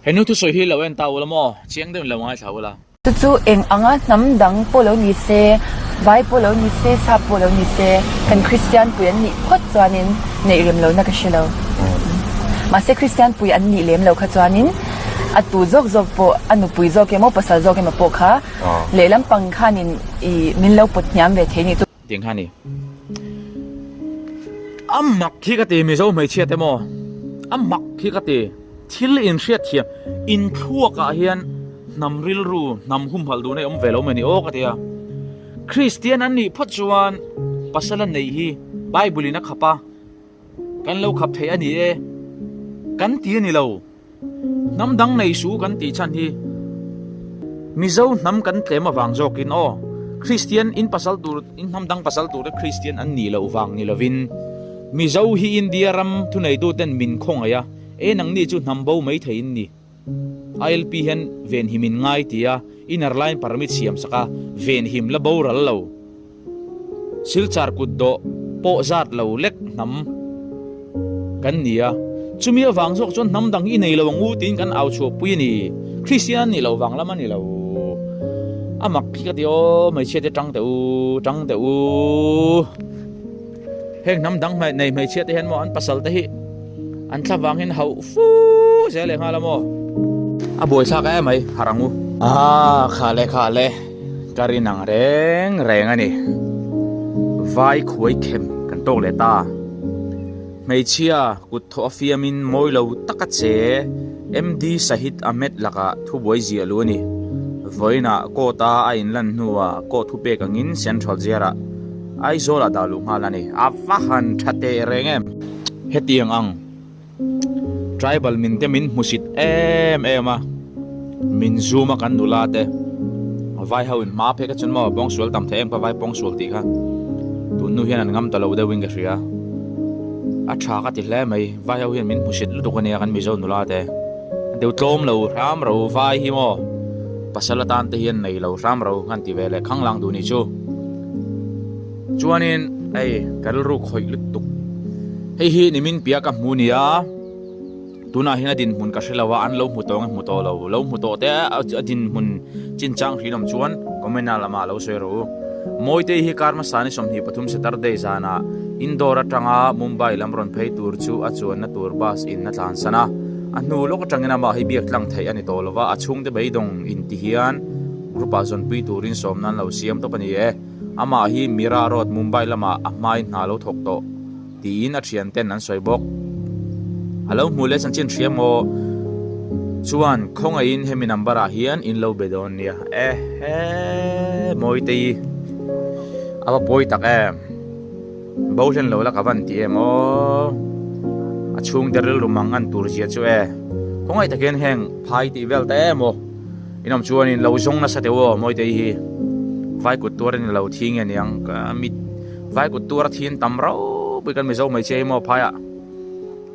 henu tu soi hi lo en tau la mo chiang dem lo ngai thau la chu eng anga nam dang polo ni se vai polo ni se sa polo ni se kan christian puyan ni khot chuanin nei rem lo na ka shelo ma se christian pui an ni lem lo kha chuanin atu zok zok po anu pui zok ke mo pasal zok ke ma po kha lelam pang khanin I min lo pot nyam ve the ni tu tiếng khan ni amak khi ka ti mi zo mai che te mo amak khi ka ti thil in hriat thiam in thua ka hian nam ril ru nam hum hal du nei om velo mani o ka tia christian an ni phot chuan pasala nei hi bible na khapa kan lo khap thei ani e kan ti ni lo nam dang nei su kan ti chan hi mi zo nam kan tlema wang jokin o christian in pasal tur in nam dang pasal tur christian an ni lo wang ni lovin mi zo hi india ram thu nei du ten min khong aya e nang ni chu nambo mai thein ni ilp hen ven himin ngai tia inner line permit siam saka ven him la boral lo silchar kuddo po zat lo lek nam kan nia chumi awang jok chon nam dang I nei lo ngu tin kan au chu pui ni christian ni lo wang lama ni lo amak khi ka dio mai che te tang te u heng nam dang mai nei mai che te hen mo an pasal te hi an thawang hen hau fu se le hala mo a boi sa ka mai harangu kha le karinang reng ani vai khoi khem kan tok le ta mai chia kut tho fiamin moi lo taka che md sahit amet laka thu boi zia lu ni voina ko ta a in lan nuwa ko thu pe kangin central zera ai zola dalu ngalani afahan thate rengem hetiang ang tribal min te min musit ema min zuma kan nulate vai hawin ma phe ka chun mo bong sual tam theng pa vai bong sual ti kha tu nu hian an ngam ta lo de wing ka ria a tha ka ti hle mai vai haw hian min musit lu to ne kan mi zo nulate deu tlom lo ram ro vai hi mo pasalatan te hian nei lo ram ro ngan ti vele khanglang du ni chu chuanin ai kal ru khoi lut tuk hei hi ni min pia ka munia tuna hina din mun ka shelawa an lo mu to lo mu to te adin mun chinchang hrinam chuan komena lama lo sero moite hi karma sani somhi pathum saturday zana indora tanga mumbai lamron phei tur chu achuan na tur bus in na tlan sana anu lo ka tangena ma hi biak tlang thai ani tolwa achung de beidong in ti hian grupa zon pui turin somnan lo siam to pani e ama hi mira road mumbai lama amai na lo thok to tin a thian ten an soibok alo mule san chin thiamo chuan khonga in hemi number a hian in lo bedon nia moitei aba boy tak bolen lo la kavan ti emo achung deril rumang an tur zia chu khongai taken heng phai ti vel te mo inam chuan in lo zong na satewo moitei hi vai kut tur ni lo thing ani ang mit vai kut tur thin tamro bi kan mi zo mai che mo phaya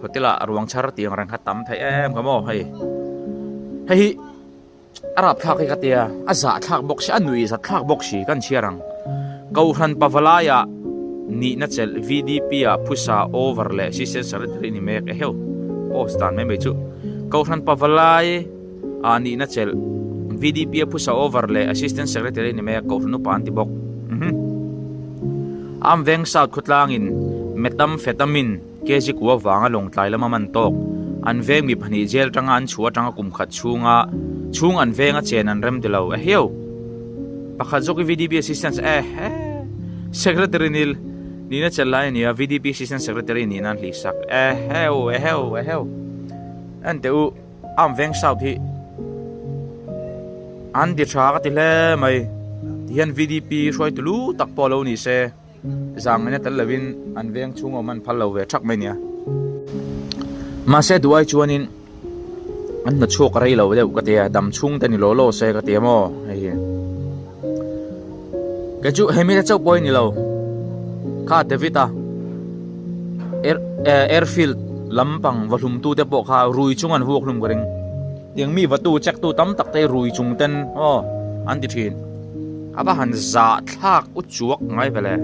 hotela arwang char tiang rang khatam thai kamo hei arab thak ka tia aza thak box anui za thak box kan chiarang kau han pavalaya ni na chel vdp a pusa overle assistant secretary ni mek heu postan me chu kau han pavalai ani na chel vdp a pusa overle assistant secretary ni mek kau nu pan ti bok am veng south khutlangin methamphetamine keji kuwa wanga long tlai lama man tok an veng mi phani jel tanga an chuwa tanga kum khat chung an venga chen an rem dilo heu pakha joki vdp assistant secretary nil ni na chalai ni vdp assistant secretary ni nan lisak heu an teu am veng south hi an di tha ka ti le mai hian vdp roi tulu tak polo ni se zang ne talawin an veng chungo man phalo ve thak mai nia ma se duai chuanin an na chok rai lo de ka te dam chung te ni lo se ka te mo hei ke chu hemi cha poi ni lo kha devita airfield lampang walhum tu te po kha rui chung an huak hlum garing tiang mi watu chek tu tam tak te rui chung ten an ti thin aba han za thak u chuak ngai vele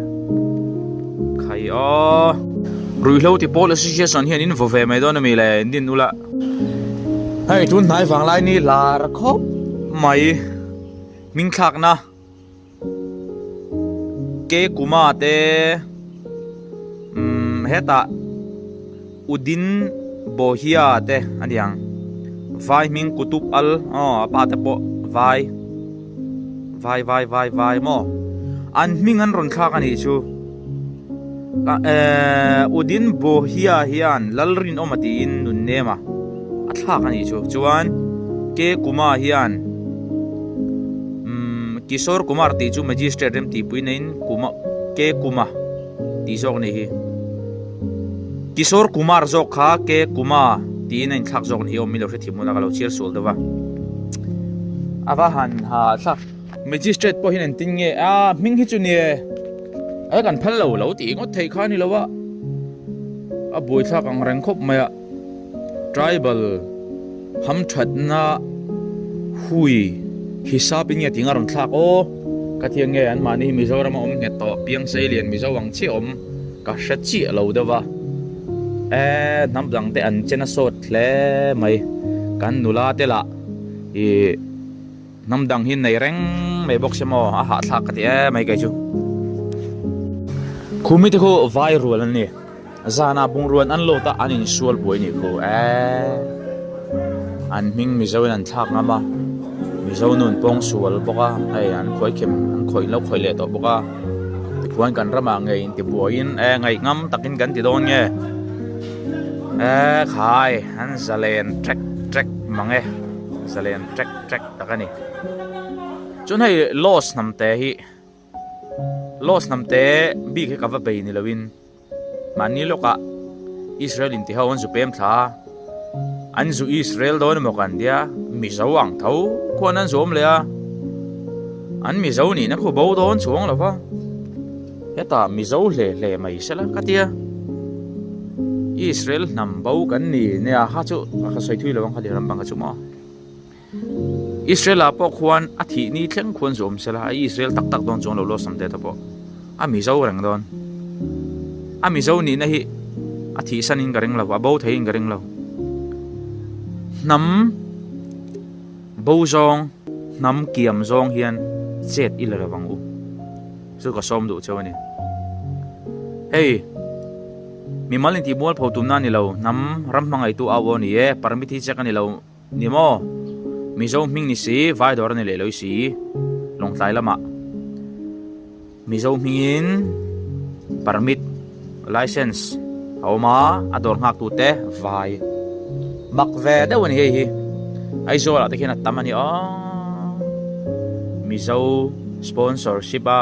khai rui lo ti pol association hian in vove mai don mi le din ula ให้ทุนนายฝั่งไลนี่ลาระคบไม่มิงคักนะเกกุมาเตเฮตาอุดินโบเฮียเตอันยังไวมิงกุตุบอัลปาเตโปไวมออันมิงอันรอนคักอันนี้ชูอุดินโบเฮียนลัลรินอมาตีนนุนเนมาอัตลากันอีชูจวนเกกุมาเฮียนกิโซร์กุมารตีจูเมจิสเตอร์เรมตีปุยนินกุมาเกกุมาตีจอกนี่ฮีกิโซร์กุมารจอกขาเกกุมาตีนินทักจอกนี่อมมิโลเฟติมุนักเราเชียร์สูลเดวะอาว่าหันหาสักเมจิสเตอร์พอหินติงเงมิงฮิจูเนียไอ้กันพัลเราตีงดเทขานี่แล้ววะบุยสักอังแรงคบมาtribal ham that na hui hisab in yating aron thak o kathiang nge an mani mizoram om nge to piang seilian mizowang chi om ka shat chi lo dawa nam dang te an chena sot hle mai kan nula te la I nam dang hin nei reng mai bok semo a ha thak ka te mai kai chu khumi te ko viral an ni zana bungruan an lota anin sual boy ni ko an ming mizo an thak ngama mizo nun pong sual boka ai an khoi kem an khoi lo khoi le to boka ti kwan kan rama ngai ti boin ngai ngam takin kan ti don nge khai an zalen trek mange zalen trek takani chun hai loss namte hi loss namte bi ke ka va be ni lawin mani loka Israel in ti hawan zu pem tha an zu Israel don mo kan dia mi zawang thau kwan an zom le an mi zaw ni na khu bo don chuang la fa heta mi zaw le mai sela katia Israel nam bo kan ni ne a ha chu ka sai thui lawang khali ram bang chu ma Israel a po khwan a thi ni thleng khwan zom sela Israel tak don chong lo sam de ta po a mi zaw rang don ami zo ni na hi a thi sanin garing lo a bo thein garing lo nam bo zong nam kiam zong hian chet il rawang u chu ka som du chawani hey mi malin ti bol photum na ni lo nam ram mangai tu awo ni e permit hi chakani lo ni mo mi zo ming ni si vai dor ni le lo si long tlai lama mi zo mingin permit license awma ador ngak tu te vai mak ve da wani hi ai zo la te khina tamani mizo sponsorship a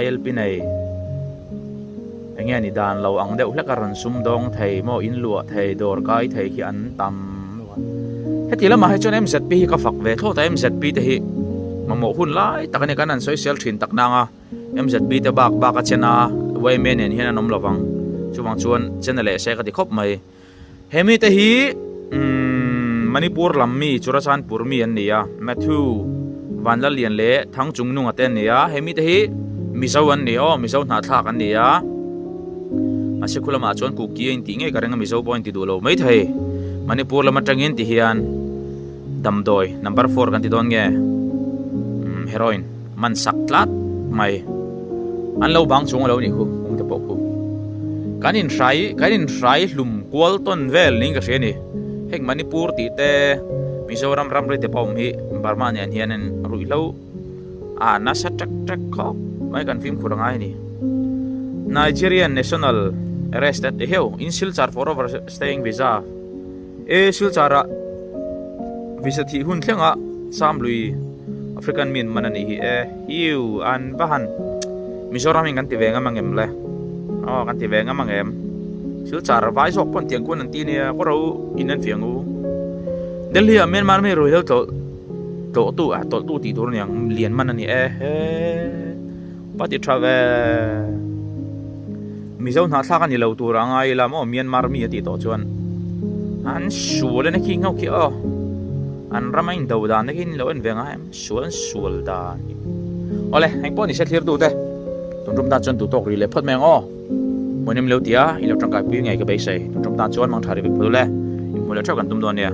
ILP nei engya ni dan lo ang deuh lekaran sum dong thei mo in lua thei dor kai thei khi an tam heti lama he chon MZP hi ka fak ve tho ta MZP te hi mamo hun lai takani kanan social thin tak nanga MZP te bak a chena way men en hian anom lawang chuwang chuan channel e se ka ti khop mai hemi te hi manipur lammi churachanpur mi an nia Matthew vanla lian le thang chungnung aten nia hemi te hi mizo an ni mizo na thak an nia asikula ma chuan ku ki in ti nge kareng mizo point ti dulo mai thai manipur lama tangin ti hian damdoi number 4 kan ti don nge heroin man saklat mai an lo bang chung lo ni khu ung te pok khu kanin rai hlum kwal ton vel ning ka se ni heng manipur ti te mizoram ram re te pom hi barma ne hian en rui lo na sa trak kho mai kan film khurangai ni Nigerian national arrested the hill in Silchar for overstaying visa Silchara visa thi hun thlenga samlui African min manani hi hiu an bahan Mizoram kan ti venga mangem le kan ti venga mangem Silchar vai sok pon tiang kun an ti ne ko ro inan fiangu Delhi men mar me ro hel to tu ti tur nyang lian manani pati travel mizo na thla kan ni lo tur angai la mo Myanmar mi ti to chuan an sual na ki ngau ki an ramain do dan na kin lo en venga em sual da ole hang po ni se thlir du te tum da chon tu tok ri le phat meng monim lo tia ilo tangka pi ngai ka be sai tum da chon mang thari bi phu le im mo le thak kan tum don ya